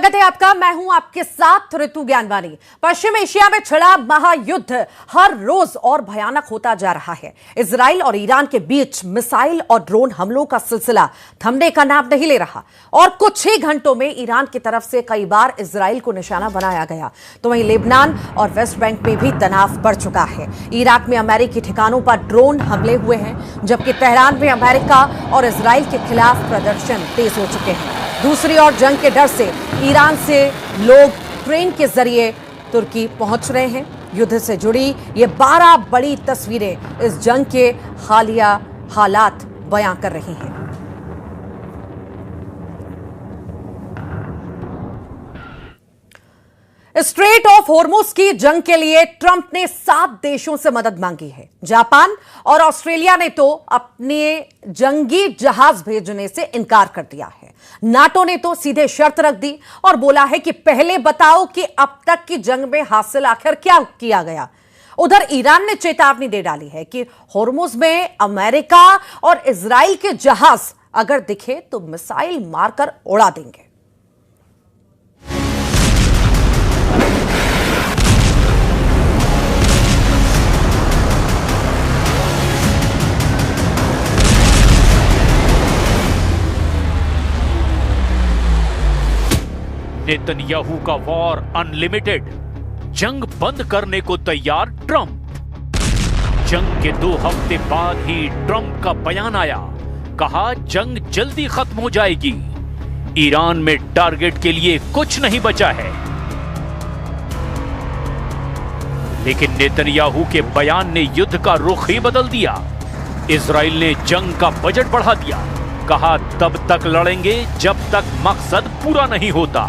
स्वागत है आपका। मैं हूं आपके साथ ऋतु ज्ञानवानी। पश्चिम एशिया में छिड़ा महायुद्ध हर रोज और भयानक होता जा रहा है। इजराइल और ईरान के बीच मिसाइल और ड्रोन हमलों का सिलसिला थमने का नाम नहीं ले रहा और कुछ ही घंटों में ईरान की तरफ से कई बार इजराइल को निशाना बनाया गया। तो वहीं लेबनान और वेस्ट बैंक में भी तनाव बढ़ चुका है। इराक में अमेरिकी ठिकानों पर ड्रोन हमले हुए हैं, जबकि तेहरान में अमेरिका और इजराइल के खिलाफ प्रदर्शन तेज हो चुके हैं। दूसरी ओर जंग के डर से ईरान से लोग ट्रेन के जरिए तुर्की पहुंच रहे हैं। युद्ध से जुड़ी ये 12 बड़ी तस्वीरें इस जंग के हालिया हालात बयां कर रही हैं। स्ट्रेट ऑफ हॉर्मुज की जंग के लिए ट्रंप ने 7 देशों से मदद मांगी है। जापान और ऑस्ट्रेलिया ने तो अपने जंगी जहाज भेजने से इनकार कर दिया है। नाटो ने तो सीधे शर्त रख दी और बोला है कि पहले बताओ कि अब तक की जंग में हासिल आखिर क्या किया गया। उधर ईरान ने चेतावनी दे डाली है कि हॉर्मुज में अमेरिका और इजराइल के जहाज अगर दिखे तो मिसाइल मारकर उड़ा देंगे। नेतन्याहू का वॉर अनलिमिटेड, जंग बंद करने को तैयार ट्रंप। जंग के 2 हफ्ते बाद ही ट्रंप का बयान आया, कहा जंग जल्दी खत्म हो जाएगी। ईरान में टारगेट के लिए कुछ नहीं बचा है। लेकिन नेतन्याहू के बयान ने युद्ध का रुख ही बदल दिया। इजराइल ने जंग का बजट बढ़ा दिया, कहा तब तक लड़ेंगे जब तक मकसद पूरा नहीं होता।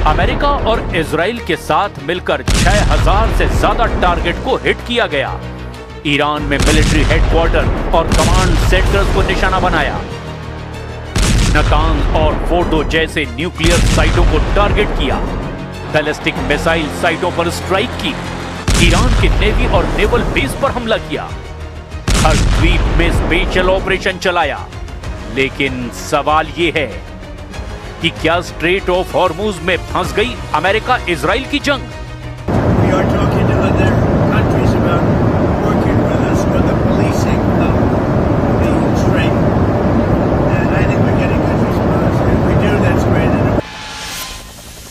अमेरिका और इजराइल के साथ मिलकर 6000 से ज्यादा टारगेट को हिट किया गया। ईरान में मिलिट्री हेडक्वार्टर और कमांड सेंटर्स को निशाना बनाया। नतांज और फोर्डो जैसे न्यूक्लियर साइटों को टारगेट किया। बैलिस्टिक मिसाइल साइटों पर स्ट्राइक की। ईरान के नेवी और नेवल बेस पर हमला किया। हर द्वीप में स्पेशल ऑपरेशन चलाया। लेकिन सवाल यह है कि क्या स्ट्रेट ऑफ हॉर्मुज में फंस गई अमेरिका इजराइल की जंग?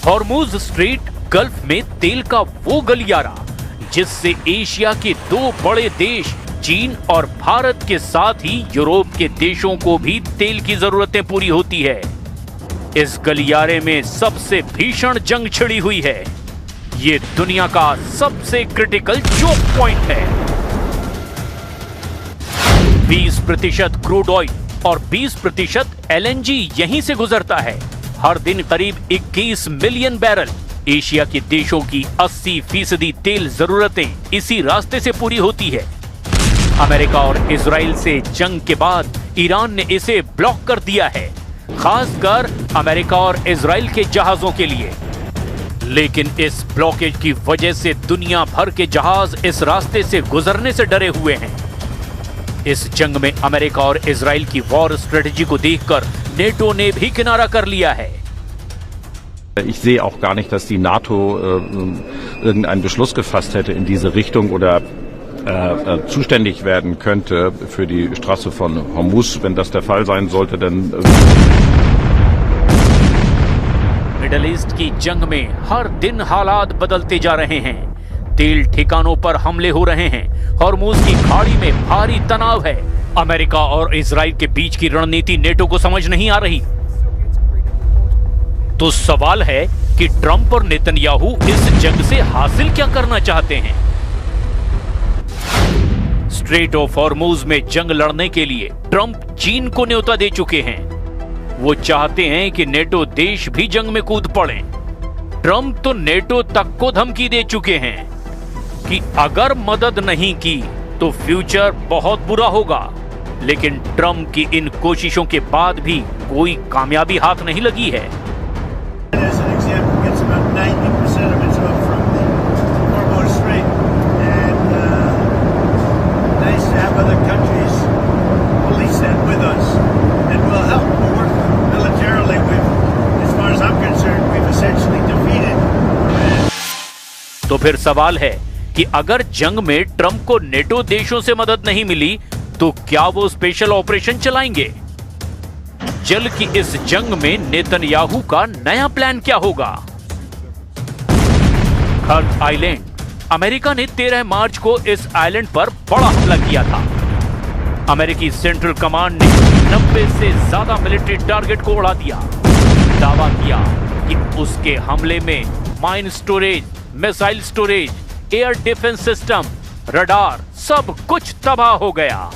हॉर्मुज स्ट्रेट गल्फ में तेल का वो गलियारा जिससे एशिया के 2 बड़े देश चीन और भारत के साथ ही यूरोप के देशों को भी तेल की जरूरतें पूरी होती है। इस गलियारे में सबसे भीषण जंग छिड़ी हुई है। ये दुनिया का सबसे क्रिटिकल चोक पॉइंट है। 20% क्रूड ऑयल और 20% एलएनजी यहीं से गुजरता है। हर दिन करीब 21 मिलियन बैरल। एशिया के देशों की 80% तेल जरूरतें इसी रास्ते से पूरी होती है। अमेरिका और इजराइल से जंग के बाद ईरान ने इसे ब्लॉक कर दिया है, खासकर अमेरिका और इजराइल के जहाजों के लिए। लेकिन इस ब्लॉकेज की वजह से दुनिया भर के जहाज इस रास्ते से गुजरने से डरे हुए हैं। इस जंग में अमेरिका और इजराइल की वॉर स्ट्रेटजी को देखकर नेटो ने भी किनारा कर लिया है। Ich sehe auch gar nicht, dass die NATO irgendeinen Beschluss gefasst hätte in diese Richtung oder zuständig werden könnte für die Straße von Hormuz. Wenn das der Fall sein sollte, dann middle east की जंग में हर दिन हालात बदलते जा रहे हैं। तेल ठिकानों पर हमले हो रहे हैं। हॉर्मुज की खाड़ी में भारी तनाव है। अमेरिका और इजराइल के बीच की रणनीति नेटो को समझ नहीं आ रही। तो सवाल है कि ट्रंप और नेतन्याहू इस जंग से हासिल क्या करना चाहते हैं? स्ट्रेट ऑफ हॉर्मुज में जंग लड़ने के लिए ट्रंप चीन को न्योता दे चुके हैं। वो चाहते हैं कि नेटो देश भी जंग में कूद पड़े। ट्रंप तो नेटो तक को धमकी दे चुके हैं कि अगर मदद नहीं की तो फ्यूचर बहुत बुरा होगा। लेकिन ट्रंप की इन कोशिशों के बाद भी कोई कामयाबी हाथ नहीं लगी है। Other countries police that with us, and we'll help. We'll work militarily तो फिर सवाल है कि अगर जंग में ट्रंप को नेटो देशों से मदद नहीं मिली तो क्या वो स्पेशल ऑपरेशन चलाएंगे? जल की इस जंग में नेतन्याहू का नया प्लान क्या होगा? कर्ग आइलैंड। अमेरिका ने 13 मार्च को इस आइलैंड पर बड़ा हमला किया था। अमेरिकी सेंट्रल कमांड ने 90 से ज्यादा मिलिट्री टारगेट को उड़ा दिया। दावा किया कि उसके हमले में mine storage, missile storage, air defence system, radar सब कुछ तबाह हो गया।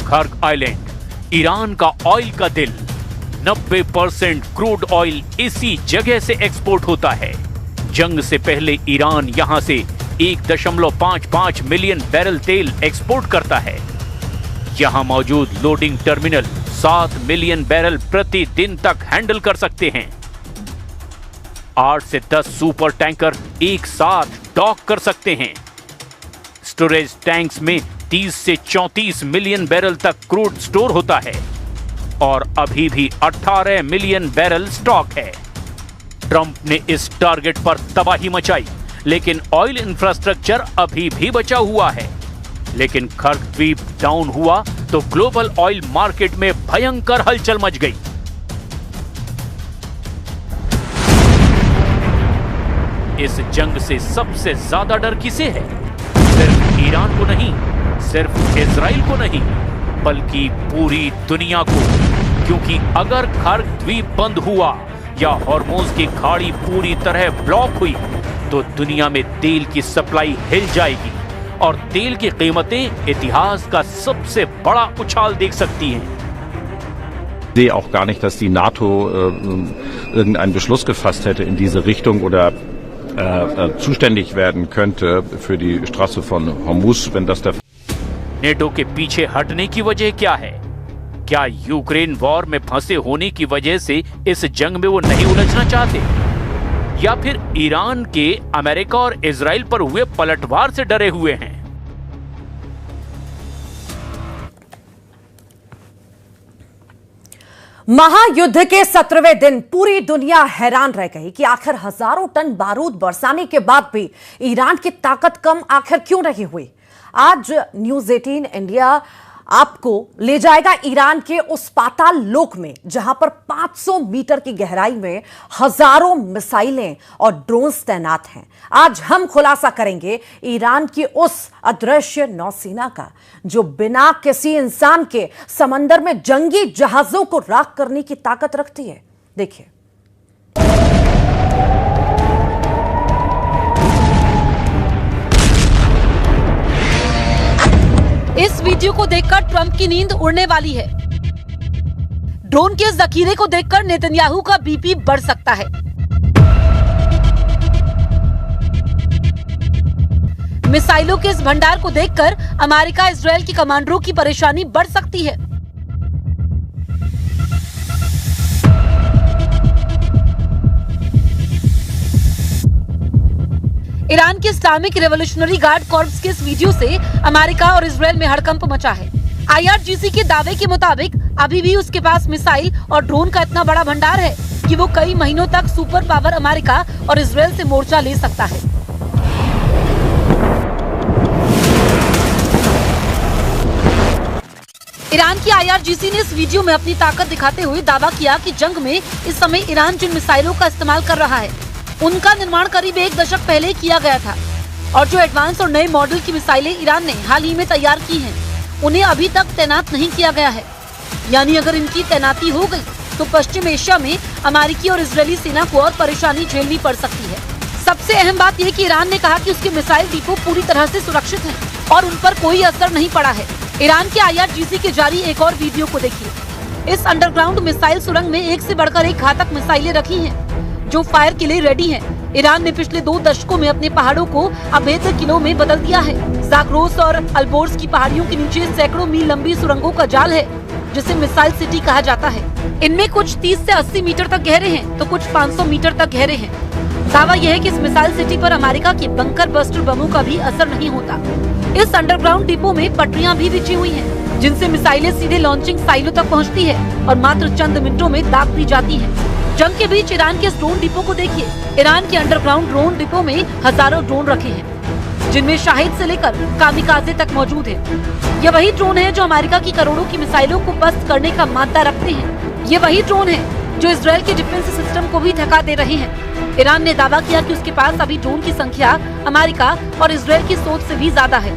कर्ग आइलैंड, ईरान का ऑयल का दिल। 90% क्रूड ऑयल इसी जगह से एक्सपोर्ट होता है। जंग से पहले ईरान यहां से 1.55 मिलियन बैरल तेल एक्सपोर्ट करता है। यहां मौजूद लोडिंग टर्मिनल 7 मिलियन बैरल प्रतिदिन तक हैंडल कर सकते हैं। 8 से 10 सुपर टैंकर एक साथ डॉक कर सकते हैं। स्टोरेज टैंक्स में 30 से 34 मिलियन बैरल तक क्रूड स्टोर होता है और अभी भी 18 मिलियन बैरल स्टॉक है। ट्रंप ने इस टारगेट पर तबाही मचाई, लेकिन ऑयल इंफ्रास्ट्रक्चर अभी भी बचा हुआ है। लेकिन कर्ग द्वीप डाउन हुआ तो ग्लोबल ऑयल मार्केट में भयंकर हलचल मच गई। इस जंग से सबसे ज्यादा डर किसे है? सिर्फ ईरान को नहीं, सिर्फ इजराइल को नहीं, बल्कि पूरी दुनिया को। क्योंकि अगर कर्ग द्वीप बंद हुआ या हॉर्मोज की खाड़ी पूरी तरह ब्लॉक हुई तो दुनिया में तेल की सप्लाई हिल जाएगी और तेल की कीमतें इतिहास का सबसे बड़ा उछाल देख सकती हैं। Ich sehe auch gar nicht, dass die NATO irgendeinen Beschluss gefasst hätte in diese Richtung oder zuständig werden könnte für die Straße von Hormuz, wenn das der NATO के पीछे हटने की वजह क्या है? क्या यूक्रेन वॉर में फंसे होने की वजह से इस जंग में वो नहीं उलझना चाहते, या फिर ईरान के अमेरिका और इजराइल पर हुए पलटवार से डरे हुए हैं? महायुद्ध के 17वें दिन पूरी दुनिया हैरान रह गई कि आखिर हजारों टन बारूद बरसाने के बाद भी ईरान की ताकत कम आखिर क्यों नहीं हुई। आज न्यूज 18 इंडिया आपको ले जाएगा ईरान के उस पाताल लोक में जहां पर 500 मीटर की गहराई में हजारों मिसाइलें और ड्रोन्स तैनात हैं। आज हम खुलासा करेंगे ईरान की उस अदृश्य नौसेना का जो बिना किसी इंसान के समंदर में जंगी जहाजों को राख करने की ताकत रखती है। देखिए, इस वीडियो को देखकर ट्रंप की नींद उड़ने वाली है। ड्रोन के जखीरे को देखकर नेतन्याहू का बीपी बढ़ सकता है। मिसाइलों के इस भंडार को देखकर अमेरिका इजराइल के कमांडरों की परेशानी बढ़ सकती है। ईरान के इस्लामिक रेवोल्यूशनरी गार्ड कॉर्प्स के इस वीडियो से अमेरिका और इजराइल में हड़कंप मचा है। IRGC के दावे के मुताबिक अभी भी उसके पास मिसाइल और ड्रोन का इतना बड़ा भंडार है कि वो कई महीनों तक सुपर पावर अमेरिका और इजराइल से मोर्चा ले सकता है। ईरान की IRGC ने इस वीडियो में अपनी ताकत दिखाते हुए दावा किया कि जंग में इस समय ईरान जिन मिसाइलों का इस्तेमाल कर रहा है उनका निर्माण करीब 1 दशक पहले किया गया था और जो एडवांस और नए मॉडल की मिसाइलें ईरान ने हाल ही में तैयार की हैं, उन्हें अभी तक तैनात नहीं किया गया है। यानी अगर इनकी तैनाती हो गई तो पश्चिम एशिया में अमेरिकी और इजरायली सेना को और परेशानी झेलनी पड़ सकती है। सबसे अहम बात यह कि ईरान ने कहा कि उसके मिसाइल डिपो पूरी तरह से सुरक्षित हैं और उन पर कोई असर नहीं पड़ा है। ईरान के IRGC के जारी एक और वीडियो को देखिए। इस अंडरग्राउंड मिसाइल सुरंग में एक से बढ़कर एक घातक मिसाइलें रखी हैं जो फायर के लिए रेडी हैं। ईरान ने पिछले 2 दशकों में अपने पहाड़ों को अभेद्य किलों में बदल दिया है। जाग्रोस और अल्बोर्स की पहाड़ियों के नीचे सैकड़ों मील लंबी सुरंगों का जाल है जिसे मिसाइल सिटी कहा जाता है। इनमें कुछ 30 से 80 मीटर तक गहरे हैं तो कुछ 500 मीटर तक गहरे हैं। दावा यह है कि इस मिसाइल सिटी पर अमेरिका के बंकर बस्टर बमों का भी असर नहीं होता। इस अंडरग्राउंड डिपो में पटरियां भी बिछी हुई हैं जिनसे मिसाइलें सीधे लॉन्चिंग साइलों तक पहुंचती है और मात्र चंद मिनटों में दाग दी जाती हैं। जंग के बीच ईरान के इस ड्रोन डिपो को देखिए। ईरान के अंडरग्राउंड ड्रोन डिपो में हजारों ड्रोन रखे हैं, जिनमें शाहिद से लेकर कामिकाजे तक मौजूद है। ये वही ड्रोन है जो अमेरिका की करोड़ों की मिसाइलों को पस्त करने का मादा रखते हैं। ये वही ड्रोन है जो इजराइल के डिफेंस सिस्टम को भी थका दे रहे हैं। ईरान ने दावा किया कि उसके पास अभी ड्रोन की संख्या अमेरिका और इजराइल की सोच से भी ज्यादा है।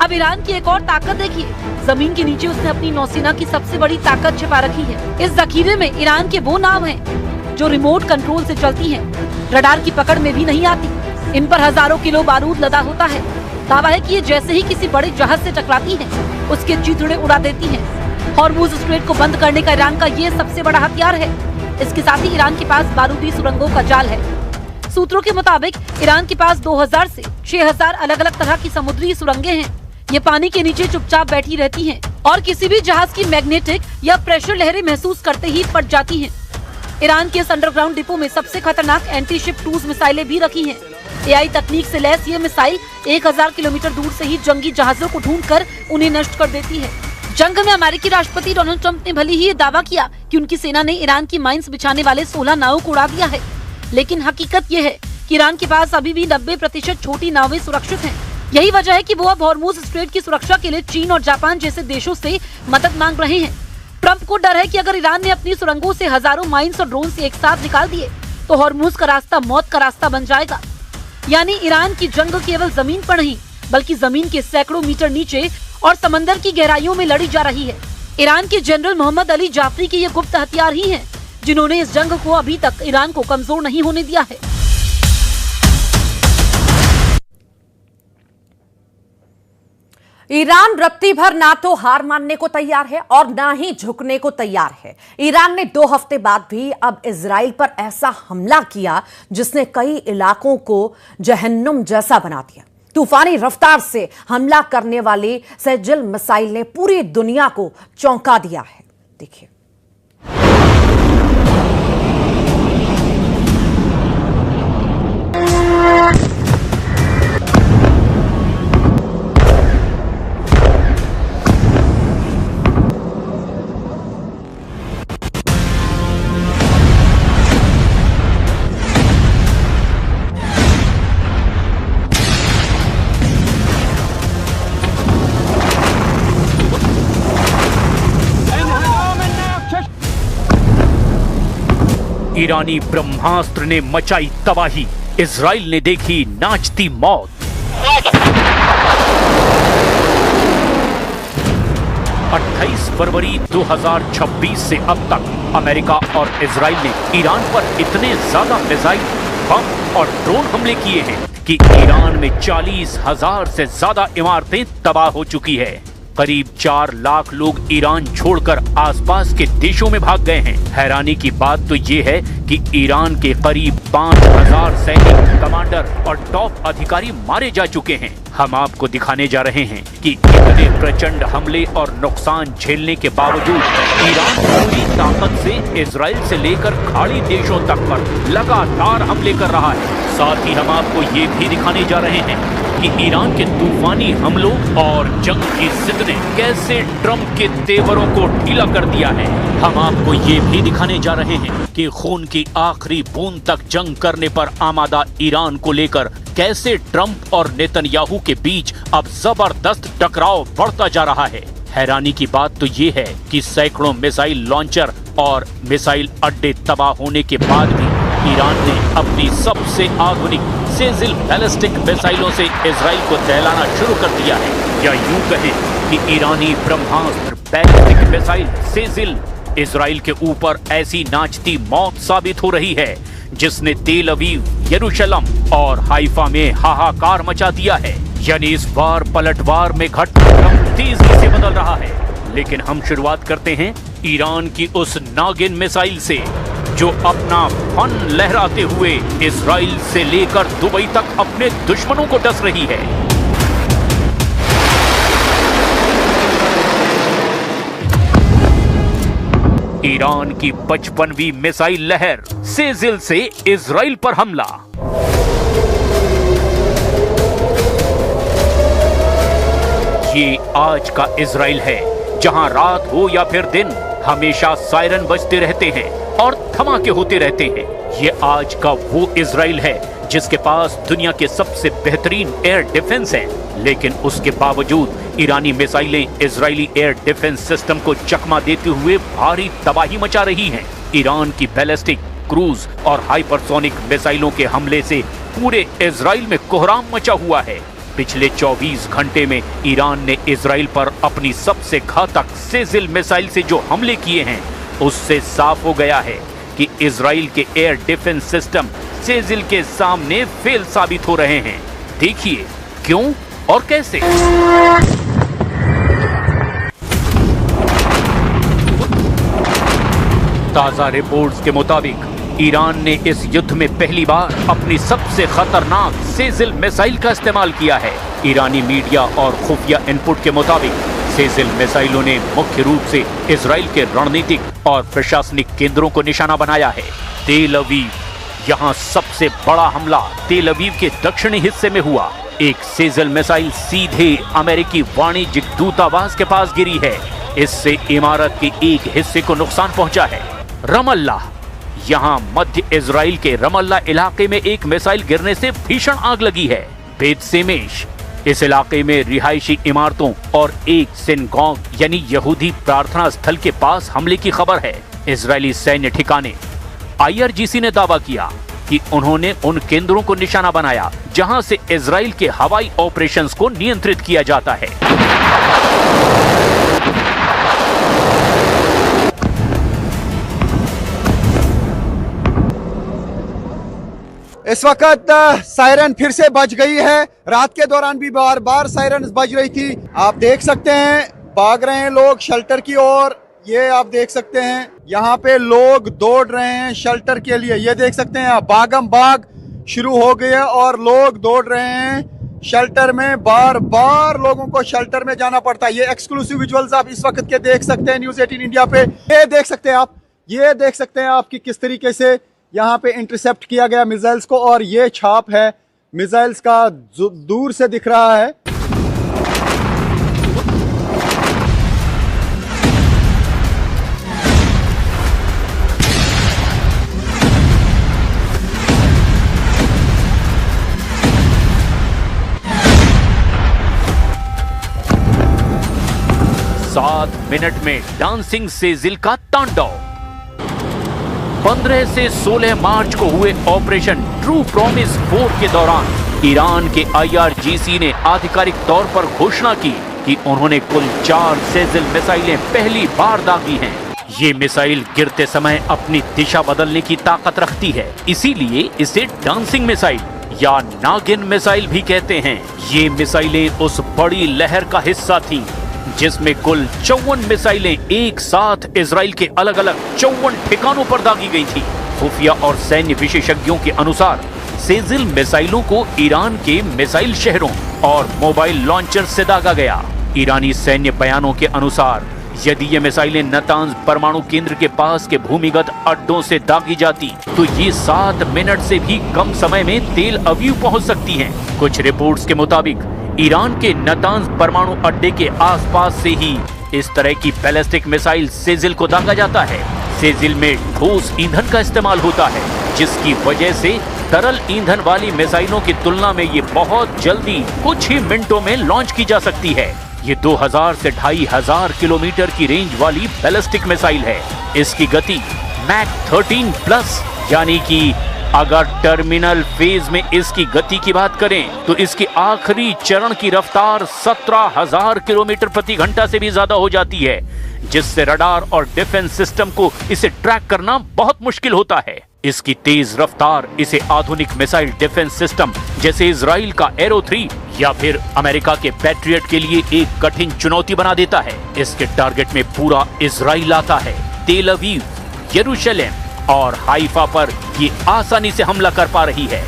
अब ईरान की एक और ताकत देखिए। जमीन के नीचे उसने अपनी नौसेना की सबसे बड़ी ताकत छिपा रखी है। इस जखीरे में ईरान के वो नाव हैं जो रिमोट कंट्रोल से चलती हैं, रडार की पकड़ में भी नहीं आती। इन पर हजारों किलो बारूद लदा होता है। दावा है कि ये जैसे ही किसी बड़े जहाज से टकराती हैं, उसके चीथड़े उड़ा देती हैं। हॉर्मुज स्ट्रेट को बंद करने का ईरान का ये सबसे बड़ा हथियार है। इसके साथ ही ईरान के पास बारूदी सुरंगों का जाल है। सूत्रों के मुताबिक ईरान के पास 2000 से 6000 अलग अलग तरह की समुद्री सुरंगें हैं। ये पानी के नीचे चुपचाप बैठी रहती हैं और किसी भी जहाज की मैग्नेटिक या प्रेशर लहरें महसूस करते ही फट जाती हैं। ईरान के इस अंडरग्राउंड डिपो में सबसे खतरनाक एंटी शिप क्रूज मिसाइलें भी रखी हैं। एआई तकनीक से लैस ये मिसाइल 1000 किलोमीटर दूर से ही जंगी जहाजों को ढूंढकर उन्हें नष्ट कर देती है। जंग में अमेरिकी राष्ट्रपति डोनाल्ड ट्रंप ने भले ही ये दावा किया कि उनकी सेना ने ईरान की माइंस बिछाने वाले 16 नावों को उड़ा दिया है, लेकिन हकीकत ये है कि ईरान के पास अभी भी 90% छोटी नावें सुरक्षित हैं। यही वजह है कि वो अब हॉर्मुज स्ट्रेट की सुरक्षा के लिए चीन और जापान जैसे देशों से मदद मांग रहे हैं। ट्रंप को डर है कि अगर ईरान ने अपनी सुरंगों से हजारों माइंस और ड्रोन से एक साथ निकाल दिए तो हॉर्मुज का रास्ता मौत का रास्ता बन जाएगा। यानी ईरान की जंग केवल जमीन पर नहीं, बल्कि जमीन के सैकड़ों मीटर नीचे और समंदर की गहराइयों में लड़ी जा रही है। ईरान के जनरल मोहम्मद अली जाफरी के ये गुप्त हथियार ही हैं जिन्होंने इस जंग को अभी तक ईरान को कमजोर नहीं होने दिया है। ईरान रत्ती भर ना तो हार मानने को तैयार है और ना ही झुकने को तैयार है। ईरान ने 2 हफ्ते बाद भी अब इजराइल पर ऐसा हमला किया जिसने कई इलाकों को जहन्नुम जैसा बना दिया। तूफानी रफ्तार से हमला करने वाली सेजिल मिसाइल ने पूरी दुनिया को चौंका दिया है। देखिए, ईरानी ब्रह्मास्त्र ने मचाई तबाही, इजराइल ने देखी नाचती मौत। 28 फरवरी 2026 से अब तक अमेरिका और इजराइल ने ईरान पर इतने ज्यादा मिसाइल, बम और ड्रोन हमले किए हैं कि ईरान में 40,000 से ज्यादा इमारतें तबाह हो चुकी है। करीब 4 लाख लोग ईरान छोड़कर आसपास के देशों में भाग गए हैं। हैरानी की बात तो ये है कि ईरान के करीब 5000 सैनिक, कमांडर और टॉप अधिकारी मारे जा चुके हैं। हम आपको दिखाने जा रहे हैं कि इतने प्रचंड हमले और नुकसान झेलने के बावजूद ईरान पूरी ताकत से इजराइल से लेकर खाड़ी देशों तक पर लगातार हमले कर रहा है। साथ ही हम आपको ये भी दिखाने जा रहे हैं कि ईरान के तूफानी हमलों और जंग की जिद ने कैसे ट्रंप के तेवरों को ढीला कर दिया है। हम आपको ये भी दिखाने जा रहे हैं कि खून की आखिरी बूंद तक जंग करने पर आमादा ईरान को लेकर कैसे ट्रंप और नेतन्याहू के बीच अब जबरदस्त टकराव बढ़ता जा रहा है। हैरानी की बात तो ये है कि सैकड़ों मिसाइल लॉन्चर और मिसाइल अड्डे तबाह होने के बाद भी ईरान ने अपनी सबसे आधुनिक सेजिल बैलिस्टिक मिसाइलों से इजराइल को दहलाना शुरू कर दिया है। या यूं कहें कि ईरानी ब्रह्मास्त्र बैलिस्टिक मिसाइल सेजिल इजराइल के ऊपर ऐसी नाचती मौत साबित हो रही है जिसने तेल अवीव, यरूशलेम और हाइफा में हाहाकार मचा दिया है। यानी इस बार पलटवार में घटनाक्रम तेजी से बदल रहा है। लेकिन हम शुरुआत करते हैं ईरान की उस नागिन मिसाइल से जो अपना फन लहराते हुए इजराइल से लेकर दुबई तक अपने दुश्मनों को डस रही है। ईरान की 55वीं मिसाइल लहर, सेजिल से इजराइल पर हमला। ये आज का इजराइल है, जहां रात हो या फिर दिन हमेशा सायरन बजते रहते हैं और धमाके होते रहते हैं। ये आज का वो इजराइल है जिसके पास दुनिया के सबसे बेहतरीन एयर डिफेंस है, लेकिन उसके बावजूद ईरानी मिसाइलें इजरायली एयर डिफेंस सिस्टम को चकमा देते हुए भारी तबाही मचा रही हैं। ईरान की बैलिस्टिक, क्रूज और हाइपरसोनिक मिसाइलों के हमले से पूरे इजराइल में कोहराम मचा हुआ है। पिछले 24 घंटे में ईरान ने इजराइल पर अपनी सबसे घातक सेजिल मिसाइल से जो हमले किए हैं, उससे साफ हो गया है कि इजराइल के एयर डिफेंस सिस्टम सेजिल के सामने फेल साबित हो रहे हैं। देखिए क्यों और कैसे। ताजा रिपोर्ट्स के मुताबिक ईरान ने इस युद्ध में पहली बार अपनी सबसे खतरनाक सेजिल मिसाइल का इस्तेमाल किया है। ईरानी मीडिया और खुफिया इनपुट के मुताबिक सेजिल मिसाइलों ने मुख्य रूप से इजराइल के रणनीतिक और प्रशासनिक केंद्रों को निशाना बनाया है। तेल अवीव, यहाँ सबसे बड़ा हमला तेल अवीव के दक्षिणी हिस्से में हुआ। एक सेजिल मिसाइल सीधे अमेरिकी वाणिज्यिक दूतावास के पास गिरी है। इससे इमारत के एक हिस्से को नुकसान पहुंचा है। रमल्ला, यहाँ मध्य इजराइल के रमल्ला इलाके में एक मिसाइल गिरने से भीषण आग लगी है। बेत सेमेश, इस इलाके में रिहायशी इमारतों और एक सिनगॉग यानी यहूदी प्रार्थना स्थल के पास हमले की खबर है। इजरायली सैन्य ठिकाने, IRGC ने दावा किया कि उन्होंने उन केंद्रों को निशाना बनाया जहां से इजराइल के हवाई ऑपरेशंस को नियंत्रित किया जाता है। इस वक्त सायरन फिर से बज गई है। रात के दौरान भी बार बार सायरन बज रही थी। आप देख सकते हैं भाग रहे हैं लोग शेल्टर की ओर। ये आप देख सकते हैं यहाँ पे लोग दौड़ रहे हैं शेल्टर के लिए। ये देख सकते हैं भागम भाग शुरू हो गया और लोग दौड़ रहे हैं शेल्टर में। बार बार लोगों को शेल्टर में जाना पड़ता है। ये एक्सक्लूसिव विजुअल्स आप इस वक्त के देख सकते हैं न्यूज़ 18 इंडिया पे। ये देख सकते हैं आप कि किस तरीके से यहाँ पे इंटरसेप्ट किया गया मिसाइल्स को, और ये छाप है मिसाइल्स का दूर से दिख रहा है। सात मिनट में डांसिंग सेजिल का तांडव। 15 से 16 मार्च को हुए ऑपरेशन ट्रू प्रॉमिस 4 के दौरान ईरान के IRGC ने आधिकारिक तौर पर घोषणा की कि उन्होंने कुल 4 सेजिल मिसाइलें पहली बार दागी हैं। ये मिसाइल गिरते समय अपनी दिशा बदलने की ताकत रखती है, इसीलिए इसे डांसिंग मिसाइल या नागिन मिसाइल भी कहते हैं। ये मिसाइलें उस बड़ी लहर का हिस्सा थीं जिसमें कुल 54 मिसाइलें एक साथ इजराइल के अलग अलग 54 ठिकानों पर दागी गई थी। खुफिया और सैन्य विशेषज्ञों के अनुसार सेजिल मिसाइलों को ईरान के मिसाइल शहरों और मोबाइल लॉन्चर से दागा गया। ईरानी सैन्य बयानों के अनुसार यदि ये मिसाइलें नातांज परमाणु केंद्र के पास के भूमिगत अड्डों से दागी जाती तो ये 7 मिनट से भी कम समय में तेल अवीव पहुंच सकती हैं। कुछ रिपोर्ट्स के मुताबिक ईरान के नातांज परमाणु अड्डे के आसपास से ही इस तरह की बैलिस्टिक मिसाइल सेजिल को दागा जाता है। सेजिल में ठोस ईंधन का इस्तेमाल होता है, जिसकी वजह से तरल ईंधन वाली मिसाइलों की तुलना में ये बहुत जल्दी कुछ ही मिनटों में लॉन्च की जा सकती है। ये 2000 से 2500 किलोमीटर की रेंज वाली बैलिस्टिक मिसाइल है। इसकी गति मैक 13+ यानी कि अगर टर्मिनल फेज में इसकी गति की बात करें तो इसकी आखिरी चरण की रफ्तार 17,000 किलोमीटर प्रति घंटा से भी ज्यादा हो जाती है, जिससे रडार और डिफेंस सिस्टम को इसे ट्रैक करना बहुत मुश्किल होता है। इसकी तेज रफ्तार इसे आधुनिक मिसाइल डिफेंस सिस्टम जैसे इजराइल का एरो 3 या फिर अमेरिका के पैट्रियट के लिए एक कठिन चुनौती बना देता है। इसके टारगेट में पूरा इजराइल आता है। तेल अवीव, यरूशलेम, और हाइफा पर ये आसानी से हमला कर पा रही है।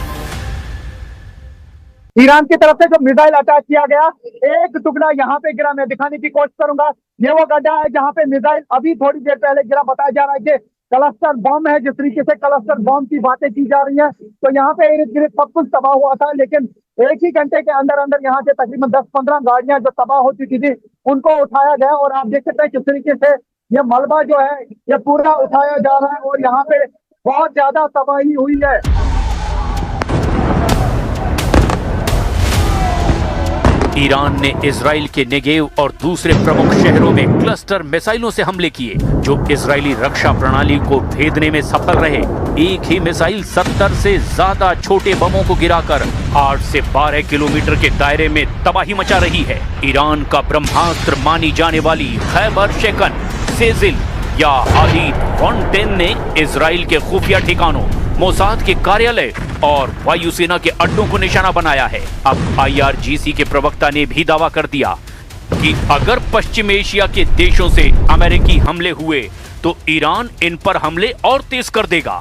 ईरान की तरफ से जो मिसाइल अटैक किया गया, एक टुकड़ा यहाँ पे गिरा, मैं दिखाने की कोशिश करूंगा। ये वो गड्ढा है जहाँ पे मिसाइल अभी थोड़ी देर पहले गिरा। बताया जा रहा है कि क्लस्टर बम है, जिस तरीके से क्लस्टर बम की बातें की जा रही हैं। तो यहाँ पे इर्द गिर्द सब कुछ तबाह हुआ था, लेकिन एक ही घंटे के अंदर अंदर यहाँ से तकरीबन 10-15 गाड़ियां जो तबाह हो चुकी थी उनको उठाया गया। और आप देख सकते हैं किस तरीके से ये मलबा जो है ये पूरा उठाया जा रहा है और यहाँ पे बहुत ज्यादा तबाही हुई है। ईरान ने इजराइल के नेगेव और दूसरे प्रमुख शहरों में क्लस्टर मिसाइलों से हमले किए, जो इजरायली रक्षा प्रणाली को भेदने में सफल रहे। एक ही मिसाइल 70 से ज्यादा छोटे बमों को गिराकर 8 से 12 किलोमीटर के दायरे में तबाही मचा रही है। ईरान का ब्रह्मास्त्र मानी जाने वाली खैबर शेकन, सेजिल या हादी-110 ने इजराइल के खुफिया ठिकानों, मोसाद के कार्यालय और वायुसेना के अड्डों को निशाना बनाया है। अब IRGC के प्रवक्ता ने भी दावा कर दिया कि अगर पश्चिम एशिया के देशों से अमेरिकी हमले हुए तो ईरान इन पर हमले और तेज कर देगा।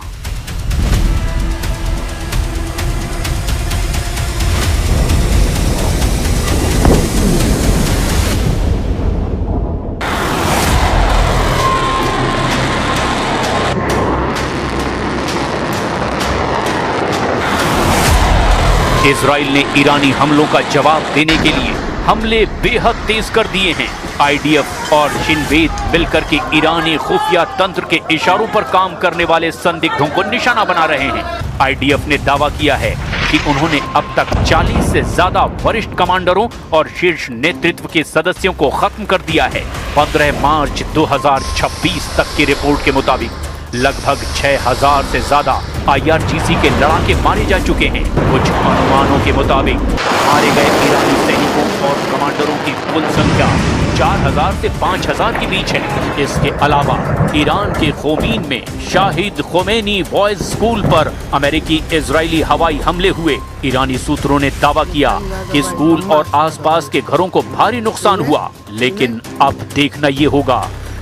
इजराइल ने ईरानी हमलों का जवाब देने के लिए हमले बेहद तेज कर दिए हैं। IDF और शिनबेत मिलकर के ईरानी खुफिया तंत्र के इशारों पर काम करने वाले संदिग्धों को निशाना बना रहे हैं। IDF ने दावा किया है कि उन्होंने अब तक 40 से ज्यादा वरिष्ठ कमांडरों और शीर्ष नेतृत्व के सदस्यों को खत्म कर दिया है। 15 मार्च 2026 तक की रिपोर्ट के मुताबिक लगभग 6000 से ज्यादा IRGC के लड़ाके मारे जा चुके हैं। कुछ अनुमानों के मुताबिक मारे गए ईरानी सैनिकों और कमांडरों की कुल संख्या 4000 से 5000 के बीच है। इसके अलावा ईरान के खोमीन में शाहिद खोमेनी बॉयज स्कूल पर अमेरिकी इजरायली हवाई हमले हुए। ईरानी सूत्रों ने दावा किया कि स्कूल और आसपास के घरों को भारी नुकसान हुआ, लेकिन अब देखना ये होगा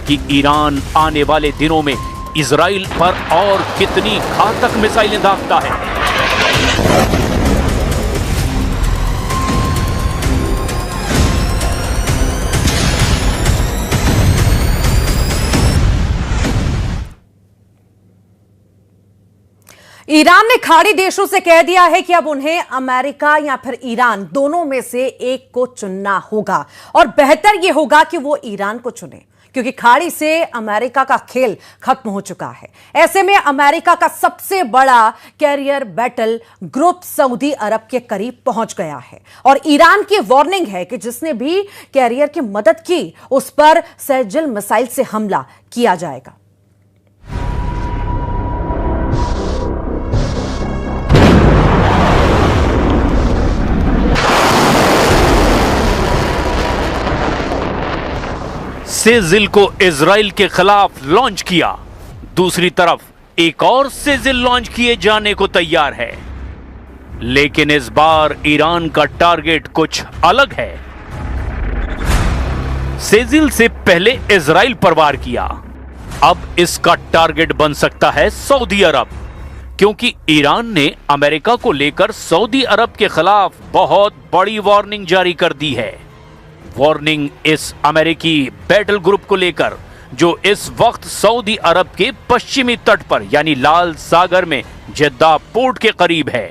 कि ईरान आने वाले दिनों में इजराइल पर और कितनी घातक मिसाइलें दागता है। ईरान ने खाड़ी देशों से कह दिया है कि अब उन्हें अमेरिका या फिर ईरान दोनों में से एक को चुनना होगा, और बेहतर यह होगा कि वो ईरान को चुने, क्योंकि खाड़ी से अमेरिका का खेल खत्म हो चुका है। ऐसे में अमेरिका का सबसे बड़ा कैरियर बैटल ग्रुप सऊदी अरब के करीब पहुंच गया है, और ईरान की वार्निंग है कि जिसने भी कैरियर की मदद की उस पर सेजिल मिसाइल से हमला किया जाएगा। सेजिल को इजराइल के खिलाफ लॉन्च किया, दूसरी तरफ एक और सेजिल लॉन्च किए जाने को तैयार है। लेकिन इस बार ईरान का टारगेट कुछ अलग है। सेजिल से पहले इजराइल पर वार किया, अब इसका टारगेट बन सकता है सऊदी अरब, क्योंकि ईरान ने अमेरिका को लेकर सऊदी अरब के खिलाफ बहुत बड़ी वार्निंग जारी कर दी है। वार्निंग इस अमेरिकी बैटल ग्रुप को लेकर जो इस वक्त सऊदी अरब के पश्चिमी तट पर यानी लाल सागर में जद्दा पोर्ट के करीब है,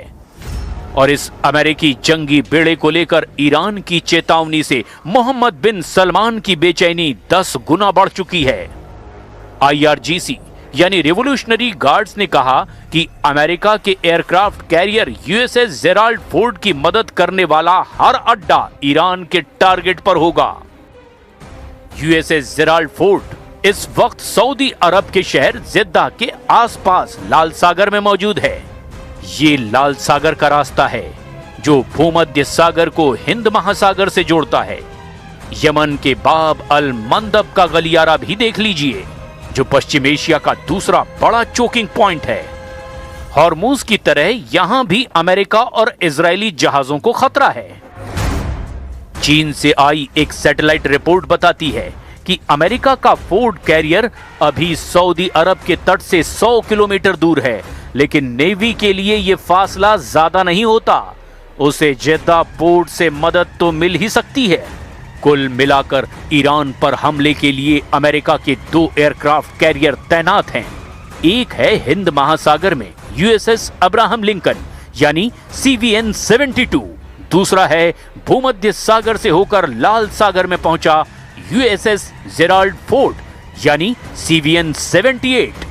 और इस अमेरिकी जंगी बेड़े को लेकर ईरान की चेतावनी से मोहम्मद बिन सलमान की बेचैनी 10 गुना बढ़ चुकी है। IRGC यानी रिवोल्यूशनरी गार्ड्स ने कहा कि अमेरिका के aircraft carrier USS Gerald Ford की मदद करने वाला हर अड्डा ईरान के टारगेट पर होगा। USS जेराल्ड फोर्ड इस वक्त सऊदी अरब के शहर जिद्दा के आसपास लाल सागर में मौजूद है। ये लाल सागर का रास्ता है जो भूमध्य सागर को हिंद महासागर से जोड़ता है। यमन के बाब अल मंदब का गलियारा भी देख लीजिए, जो पश्चिम एशिया का दूसरा बड़ा चोकिंग पॉइंट है। हॉर्मुज की तरह यहां भी अमेरिका और इजरायली जहाजों को खतरा है। चीन से आई एक सैटेलाइट रिपोर्ट बताती है कि अमेरिका का फोर्ड कैरियर अभी सऊदी अरब के तट से 100 किलोमीटर दूर है, लेकिन नेवी के लिए यह फासला ज्यादा नहीं होता। उसे जेद्दा पोर्ट से मदद तो मिल ही सकती है। कुल मिलाकर ईरान पर हमले के लिए अमेरिका के 2 एयरक्राफ्ट कैरियर तैनात हैं। एक है हिंद महासागर में यूएसएस अब्राहम लिंकन यानी CVN-72, दूसरा है भूमध्य सागर से होकर लाल सागर में पहुंचा USS जेराल्ड फोर्ड यानी CVN-78।